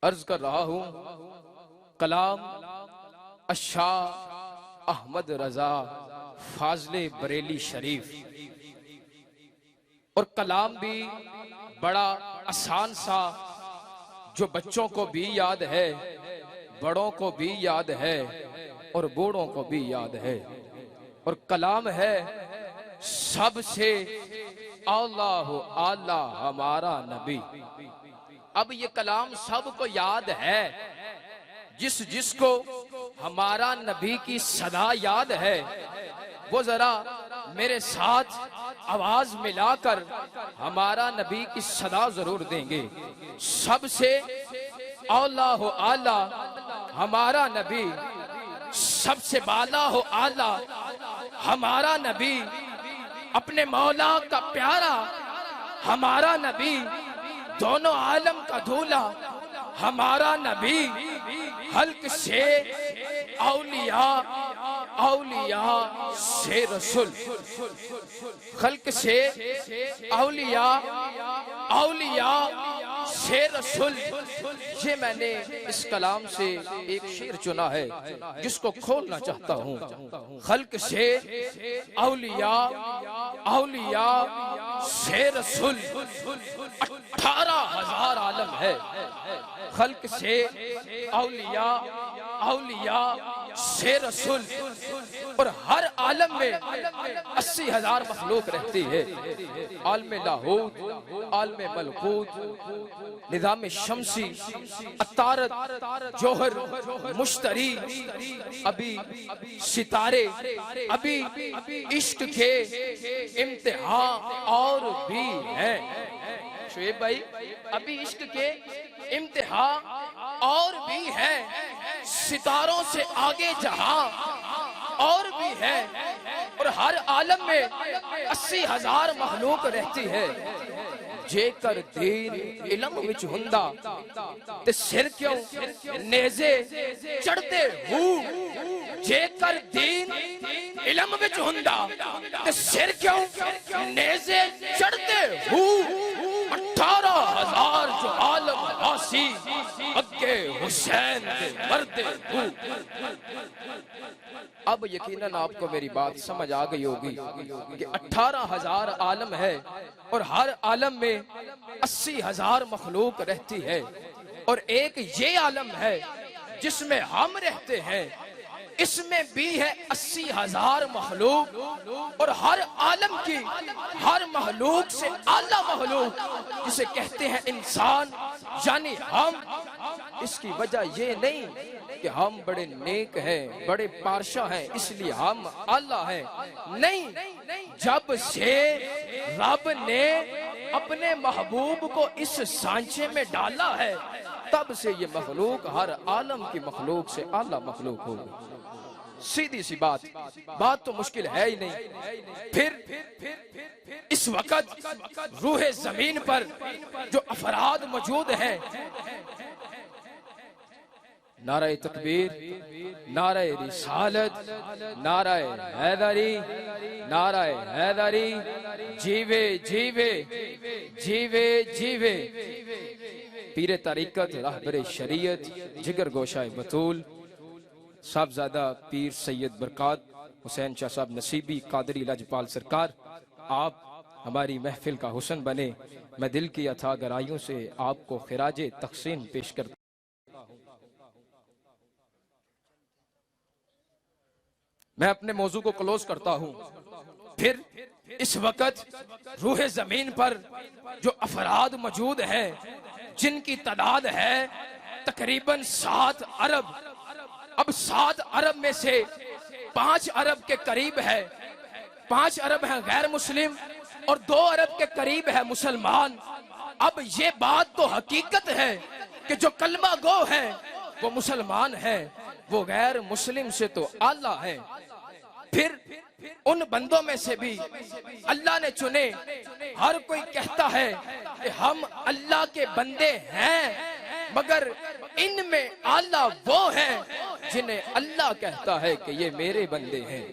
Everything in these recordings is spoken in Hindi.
अर्ज कर रहा हूं कलाम अशाह अहमद रजा फाजले बरेली शरीफ। और कलाम भी बड़ा आसान सा, जो बच्चों को भी याद है, बड़ों को भी याद है और बूढ़ों को भी याद है। और कलाम है सबसे आला हो आला हमारा नबी। अब ये कलाम सबको याद है, जिसको हमारा नबी की सदा याद है वो जरा मेरे साथ आवाज मिलाकर हमारा नबी की सदा जरूर देंगे। सबसे औला हो आला हमारा नबी, सबसे बाला हो आला हमारा नबी, अपने मौला का प्यारा हमारा नबी, दोनों आलम का दूल्हा हमारा नबी। हल्क से औलिया, औलिया से रसूल, खल्क से औलिया, औलिया से रसूल। ये मैंने इस कलाम से एक शेर चुना है जिसको खोलना चाहता हूँ। खल्क से औलिया, औलिया से रसूल, 18,000 आलम है। खल्क से औलिया, औलिया से रसूल, और हर आलम में 80,000 मखलूक रहती है। आलम लाहूत, आलम मलकूत, निज़ाम शमसी, अतारत, जोहर, मुश्तरी, अभी सितारे, अभी इश्क के इम्तिहान और भी है। शुएब भाई, अभी इश्क के इम्तिहान और भी है, सितारों से आगे जहां और भी है। और हर आलम में 80,000 मखलूक रहती है। जेकर दीन इलम विच हुंदा ते सिर क्यों नेज़े चढ़ते हूँ। जेकर दीन इलम विच हुंदा ते सिर क्यों नेज़े चढ़ते हूँ। 18,000 जो आलम हासी अगे हुसैन के मरते हूँ। अब यकीनन आपको मेरी बात समझ आ गई होगी कि 18,000 आलम है और हर आलम में 80,000 मखलूक रहती है। और एक ये आलम है जिसमें हम रहते हैं, इसमें भी है 80,000 मखलूक। और हर आलम की, हर मखलूक से आला मखलूक जिसे कहते हैं इंसान, यानी हम। इसकी वजह ये नहीं कि हम बड़े नेक हैं, बड़े पारशा हैं इसलिए हम आला हैं, नहीं। जब से रब ने अपने महबूब को इस सांचे में डाला है, तब से ये मखलूक हर आलम की मखलूक से आला मखलूक होगी। सीधी सी बात तो मुश्किल है ही नहीं। फिर इस वक्त रूह जमीन पर जो अफराद मौजूद हैं, नारे तकबीर, नारे रिसालत, नारे हैदरी, नारे हैदरी, जीवे जीवे जीवे जीवे पीरे तरीकत, रहबरे शरीयत, जिगर गोशाए बतूल, साहबजादा पीर सैयद बरकात हुसैन शाह साहब नसीबी कादरी लाजपाल सरकार, आप हमारी महफिल का हुसन बने। मैं दिल की अथाह गहराइयों से आपको खिराजे तहसीन पेश करता हूं। मैं अपने मौजू को क्लोज करता हूं। फिर इस वक्त रूह जमीन पर जो अफराद मौजूद हैं, जिनकी तादाद है तकरीबन 7 अरब। अब 7 अरब में से 5 अरब के करीब है, 5 अरब है गैर मुस्लिम और 2 अरब के करीब है मुसलमान। अब ये बात तो हकीकत है कि जो कलमा गो है वो मुसलमान है, वो गैर मुस्लिम से तो आला है। फिर उन बंदों में से भी अल्लाह ने चुने। हर कोई कहता है कि हम अल्लाह के बंदे हैं, मगर इनमें आला वो है जिन्हें अल्लाह कहता है कि ये मेरे बंदे हैं।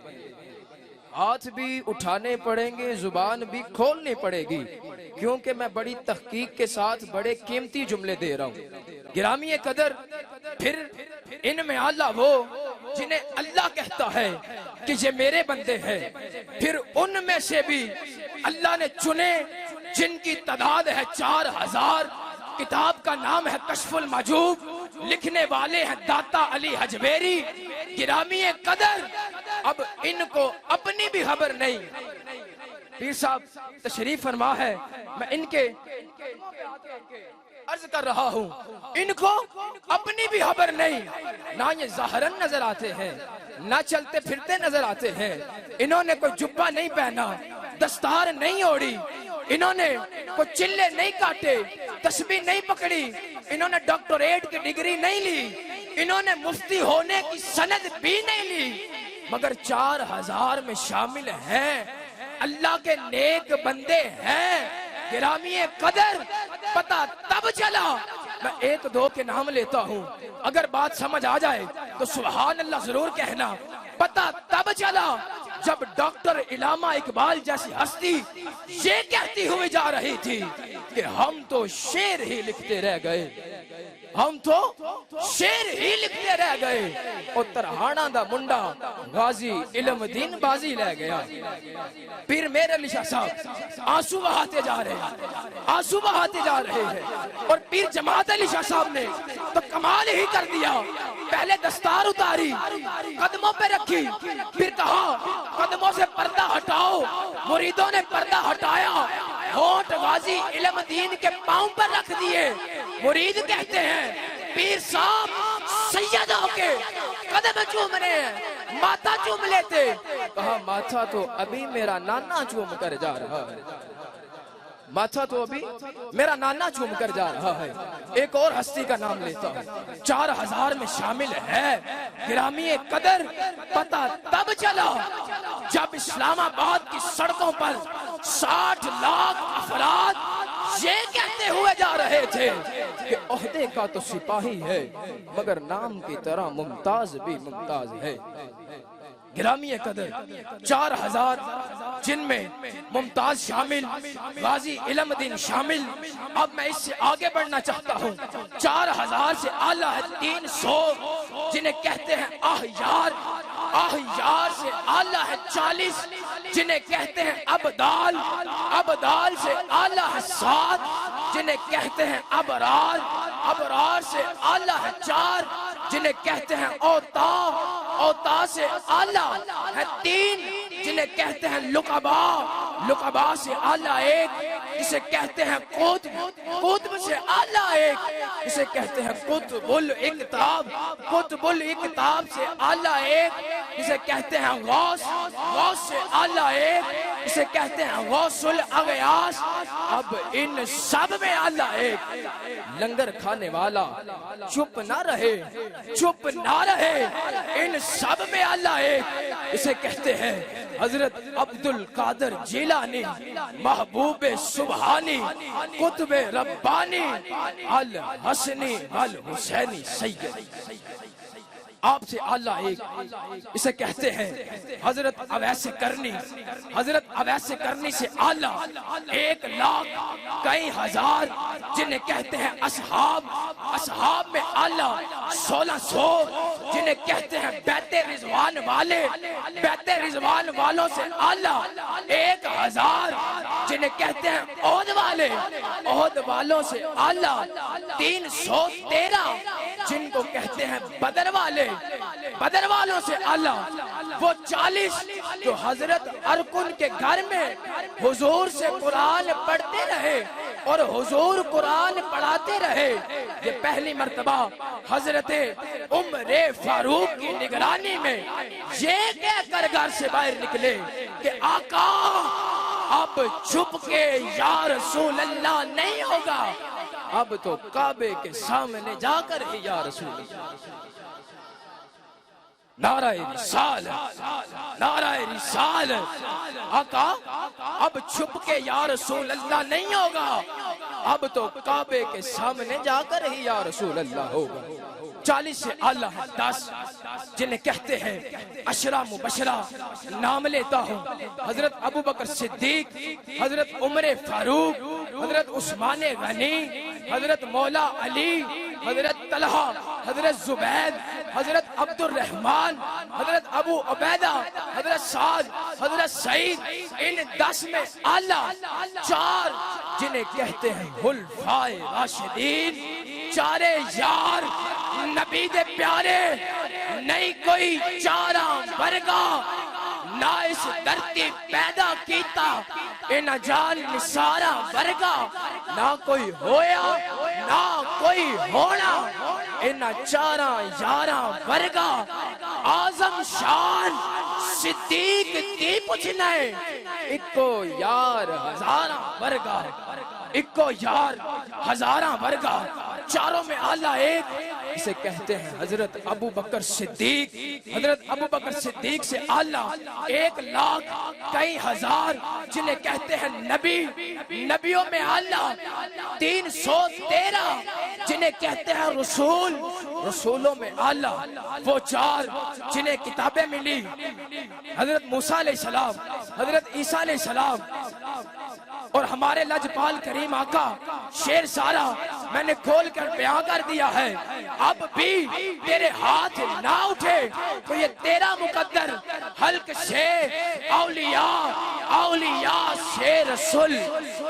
हाथ भी उठाने पड़ेंगे, जुबान भी खोलनी पड़ेगी, क्योंकि मैं बड़ी तहकीक के साथ बड़े कीमती जुमले दे रहा हूँ। गिरामी कदर, फिर इनमें आला वो जिन्हें अल्लाह कहता है कि ये मेरे बंदे हैं, फिर उनमें से भी अल्लाह ने चुने जिनकी तादाद है 4000। किताब का नाम है कश्फुल माजूब, लिखने वाले हैं दाता अली हजवेरी। गिरामी कदर, अब इनको अपनी भी खबर नहीं। पीर साहब तशरीफ फरमा है, मैं इनके अर्ज कर रहा हूँ, इनको अपनी भी खबर नहीं। ना ये ज़ाहरन नजर आते हैं, ना चलते फिरते नजर आते हैं। इन्होंने कोई जुब्बा नहीं पहना, दस्तार नहीं ओढ़ी, इन्होंने कोई चिल्ले नहीं काटे, तस्बीह नहीं पकड़ी, इन्होंने डॉक्टरेट की डिग्री नहीं ली, इन्होंने मुफ्ती होने की सनद भी नहीं ली, मगर 4000 में शामिल हैं, अल्लाह के नेक बंदे हैं। गिरामी कदर, पता तब चला, मैं एक दो के नाम लेता हूँ, अगर बात समझ आ जाए तो सुभान अल्लाह जरूर कहना। पता तब चला जब डॉक्टर इलामा इकबाल जैसी हस्ती ये कहती हुई जा रही थी कि हम तो शेर ही लिखते रह गए, हम तो शेर ही लिखते रह गए। और तरहाना दा मुंडा गाजी इल्मदीन बाजी ले गया। पीर मेरे अली शाह साहब आंसू बहाते जा रहे हैं, आंसू बहाते जा रहे हैं। और पीर जमात अली शाह साहब ने तो कमाल ही कर दिया। पहले दस्तार उतारी, कदमों पे रखी, फिर कहा कदमों से पर्दा हटाओ। मुरीदों ने पर्दा हटाया, होंठ गाजी इल्मदीन के पांव पर रख दिए। मुरीद कहते हैं पीर साहब सैयद होके कदम चूमने हैं, माथा चूम लेते। कहा माथा तो अभी मेरा नाना चूम कर जा रहा है, माथा तो अभी मेरा नाना चूम कर जा रहा है। एक और हस्ती का नाम लेता हूँ, 4000 में शामिल है। गिरामी कदर, पता तब चला जब इस्लामाबाद की सड़कों पर 60 लाख अफराद ये कहते हुए जा रहे थे कि ओहदे का तो सिपाही है, मगर नाम की तरह मुमताज भी मुमताज है। गिरामी कदर, 4000 जिनमें मुमताज शामिल, गाजी इल्मदीन शामिल। अब मैं इससे आगे बढ़ना चाहता हूँ। 4000 से आला है 300 जिन्हें कहते हैं आह्यार, आह्यार से आला है 40 जिन्हें कहते हैं अबदाल, अबदाल से आला है 7 जिन्हें कहते हैं अबरार, अबरार से आला है 4 जिन्हें कहते हैं औता, औता से आला है 3 जिन्हें कहते हैं लुकबा, लुकबा से आला 1 इसे कहते हैं कुतुब, कुतुब से आला 1 इसे कहते हैं कुतुबुल इक्ताब, कुतुबुल इक्ताब से आला 1 इसे कहते हैं गौस, गौस से आला 1 इसे कहते हैं गौसुल अगयास। अब इन सब में आला 1। लंगर खाने वाला चुप ना रहे, चुप ना रहे, इन सब में आला 1 इसे कहते हैं हजरत अब्दुल कादर जिलानी, महबूब सुबहानी, कुतुब रब्बानी, अल हसनी अल हुसैनी सैयद। आपसे आला 1 इसे कहते हैं हजरत अवैसे करनी, हजरत अवैसे करनी से आला 1 लाख कई हजार जिन्हें कहते हैं असहाब, असहाब में आला 1600 जिन्हें कहते हैं बैते रिजवान वाले, बैते रिजवान वालों से आला 1000 जिन्हें कहते हैं ओहद वाले, ओहद वालों से आला 313 जिनको कहते हैं बदर वाले, बदर वालों से आला वो 40 जो हजरत अरकुन के घर में हुजूर से कुरान पढ़ते रहे और हुजूर कुरान पढ़ाते रहे। ये पहली मर्तबा हजरत उमरे फारूक की निगरानी में ये कहकर घर से बाहर निकले कि आका अब छुप के या रसूल अल्लाह नहीं होगा, अब तो काबे के सामने जाकर ही या रसूल अल्लाह। नाराए रिसाल, नाराए रिसाल। आका अब छुप के या रसूल अल्लाह नहीं होगा, अब तो काबे के सामने जाकर ही या रसूल अल्लाह होगा। 40 से आला है 10, जिन्हें कहते हैं अशरा मुबशरा। नाम लेता हूँ हजरत अबू बकर सिद्दीक, हजरत उमर फारूक, हजरत उस्मान गनी, हजरत मौला अली, हजरत तलहा, हजरत जुबैर, हजरत अब्दुल रहमान, हजरत अबू उबैदा, हजरत साद, हजरत सईद। इन 10 में आला 4 जिन्हें कहते हैं खुलफाए राशिदीन, चारे यार नबी दे प्यारे। नहीं कोई चारा वर्गा ना इस धरती पैदा कीता, इना जान निसारा वर्गा ना कोई होया ना कोई होना, इना चारा यारा वर्गा। आजम शान सिद्दीक दी पुछना इको यार हजारा वर्गा, इको यार हजारा वर्गा। चारों में आला एक, इसे कहते हैं हजरत अबू बकर सिद्दीक। हजरत अबू बकर सिद्दीक से आला 1 लाख कई हजार जिन्हें कहते हैं नबी। नबियों में आला 313 जिन्हें कहते हैं रसूल। रसूलों में आला वो 4 जिन्हें किताबें मिली, हजरत मूसा अलैहिस्सलाम, हजरत ईसा अलैहिस्सलाम और हमारे लजपाल करीम आका। शेर सारा मैंने खोल कर बयां कर दिया है। अब भी तेरे हाथ ना उठे तो ये तेरा मुकद्दर। हल्क से औलिया, औलिया से रसूल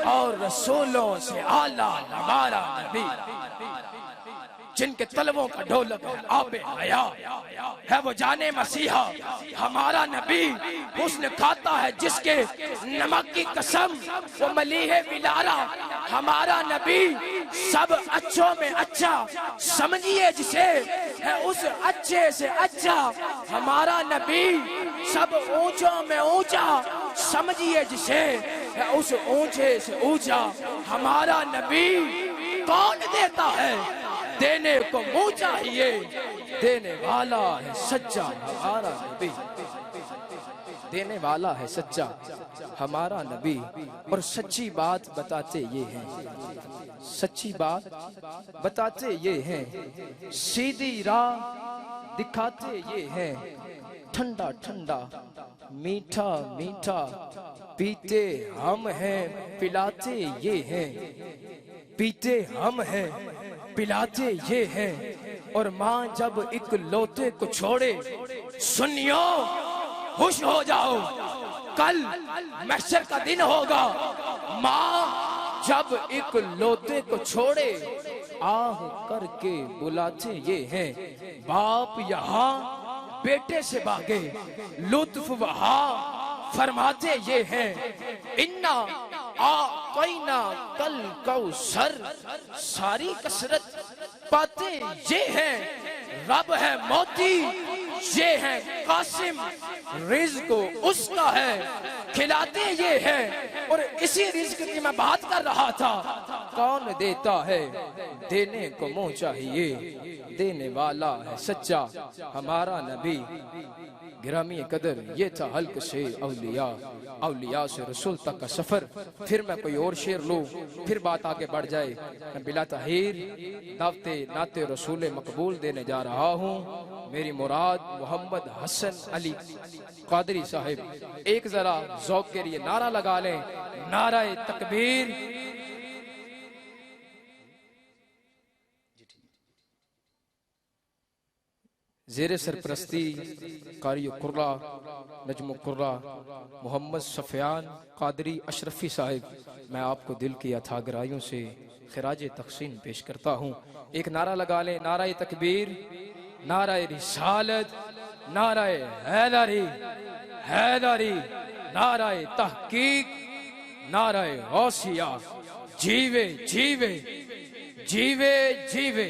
और रसूलों से आला हमारा नबी। जिनके तलवों का ढोलक है आबे हया है वो जाने मसीहा हमारा नबी। उसने खाता है जिसके नमक की कसम वो मलीहे विलारा हमारा नबी। सब अच्छों में अच्छा समझिए जिसे है उस अच्छे से अच्छा हमारा नबी। सब ऊंचों में ऊंचा समझिए जिसे है उस ऊंचे से ऊंचा हमारा नबी। कौन देता है देने को मुंह चाहिए, देने वाला है सच्चा हमारा नबी। देने वाला है सच्चा हमारा नबी। और सच्ची बात बताते ये हैं, सच्ची बात बताते ये हैं, सीधी राह दिखाते ये हैं। ठंडा ठंडा मीठा मीठा पीते हम हैं पिलाते ये हैं, पीते हम हैं पिलाते ये हैं। और माँ जब एक लोते को छोड़े सुनियो खुश हो जाओ कल महशर का दिन होगा। माँ जब एक लोते को छोड़े आह करके बुलाते ये हैं। बाप यहाँ बेटे से भागे लुत्फ वहाँ फरमाते ये हैं। इन्ना आक़ैना कल कौसर सारी कसरत पाते ये हैं। रब है मोती ये है कासिम रिज़्क़ उसका है खिलाते ये हैं। और इसी रिज़्क़ की मैं बात कर रहा था। कौन देता है देने को मुंह चाहिए, देने वाला है सच्चा हमारा नबी। गिरामी कदर ये था हल्क से औलिया, औलिया से रसूल तक का सफर। फिर मैं कोई और शेर लूं फिर बात आगे बढ़ जाए। मैं बिला तहीर दावते नाते रसूल मकबूल देने जा रहा हूँ। मेरी मुराद मोहम्मद हसन अली कादरी साहिब। एक जरा ज़ौक़ के लिए नारा लगा लें, नाराए तकबीर। ज़ेरे सरप्रस्ती कारी कुर्रा नजम कुर्रा मोहम्मद सफ़ियान कादरी अशरफी साहिब, मैं आपको दिल की अथाह गहराइयों से खिराज तक़सीम पेश करता हूँ। एक नारा लगा लें, नाराए तकबीर, नाराए रिसालत, नाराए हैदरी, हैदरी, नाराए तहकीक, नाराए गौसिया। जीवे जीवे जीवे जीवे